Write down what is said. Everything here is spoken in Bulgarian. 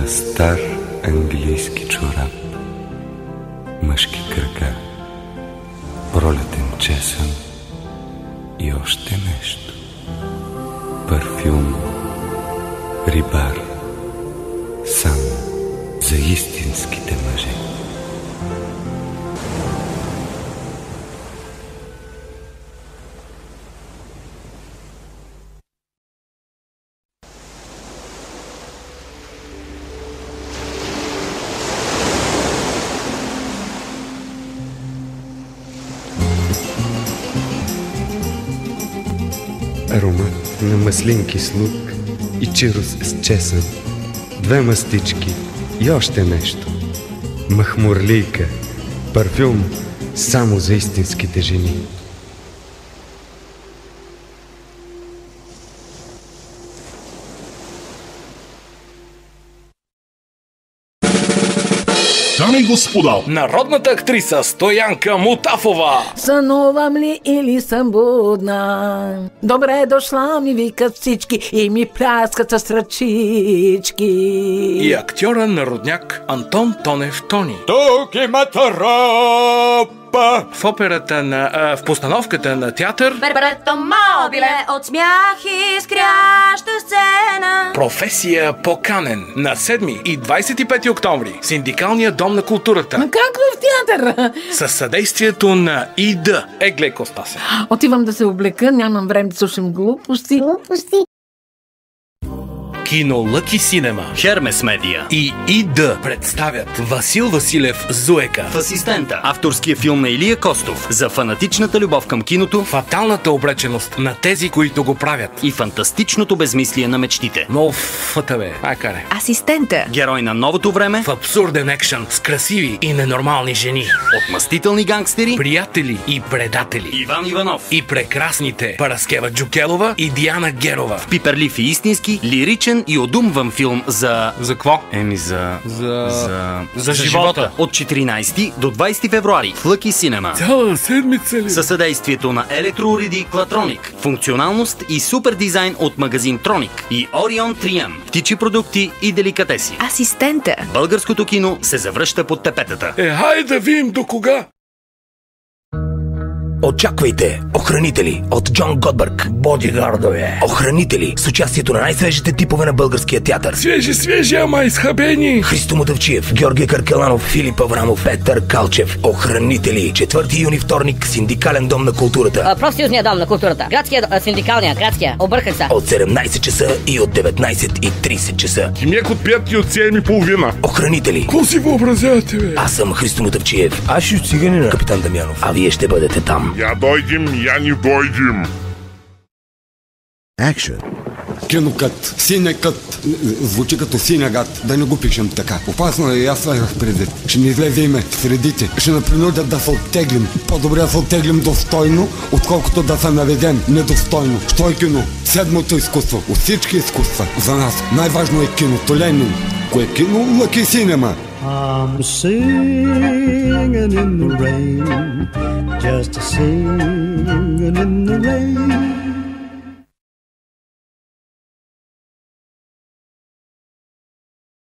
на стар английски чорап, мъжки крака, пролетен чесън и още нещо. Парфюм, рибар, само за истинските мъже. Аромат на маслинки с лук и чирос с чесън, две мастички и още нещо. Махмурлийка, парфюм само за истинските жени. Дами и господа, народната актриса Стоянка Мутафова. Сънувам ли или съм будна? Добре дошла ми викат всички и ми пляскат с ръчички. И актьора народняк Антон Тонев Тони. Тук има тропа. В операта в постановката на театър Перперето мобиле от смях и скряща сцена. Професия поканен на 7 и 25 октомври Синдикалния дом на културата. Как в театър? Със съдействието на ИД Егле Костасен. Отивам да се облека, нямам време да слушам глупости. Кино Лъки Синема, Хермес Медия и ИД представят Васил Василев Зуека в Асистента, авторския филм на Илия Костов за фанатичната любов към киното, фаталната обреченост на тези, които го правят и фантастичното безмислие на мечтите. Но фата бе, айкаре. Асистента. Герой на новото време В абсурден екшън с красиви и ненормални жени, отмъстителни гангстери приятели и предатели, Иван Иванов и прекрасните Параскева Джукелова и Диана Герова. пиперлив и истински, лиричен и одумван филм за... За какво? За живота. От 14 до 20 февруари в Лъки Синема. Цяла седмица ли? Със съдействието на електроуреди Клатроник, функционалност и супер дизайн от магазин Троник и Орион 3M, птичи продукти и деликатеси. Асистента. Българското кино се завръща под тепетата. Хайде да видим до кога. Очаквайте охранители от Джон Готбърг. Бодигардове. Охранители с участието на най-свежите типове на българския театър. Свежи, ама изхабени. Христо Мотавчиев, Георги Каркеланов, Филип Аврамов, Петър Калчев. Охранители. 4 юни вторник, Синдикален дом на културата. Профсъюзния дом на културата. Градския. Обърках се. От 17 часа и от 19:30 часа. Химек от 5 и от 7:30. Охранители. Какво си въобразявате, бе? Аз съм Христо Мотавчиев. Аз ще от циганина, капитан Дамянов. А вие ще бъдете там. Я дойдем, я не дойдем. Action. Кинокът, синекът, звучи като синегат, да не го пишем така. Опасно е и аз слагах предвид. Ще ни излезе име в средите. Ще напринудят да се оттеглим. По-добре да се оттеглим достойно, отколкото да се наведем недостойно. Що е кино? Седмото изкуство. От всички изкуства. За нас най-важно е киното. Ленин. Кое е кино? Лъки Синема. I'm singing in the rain, just singing in the rain.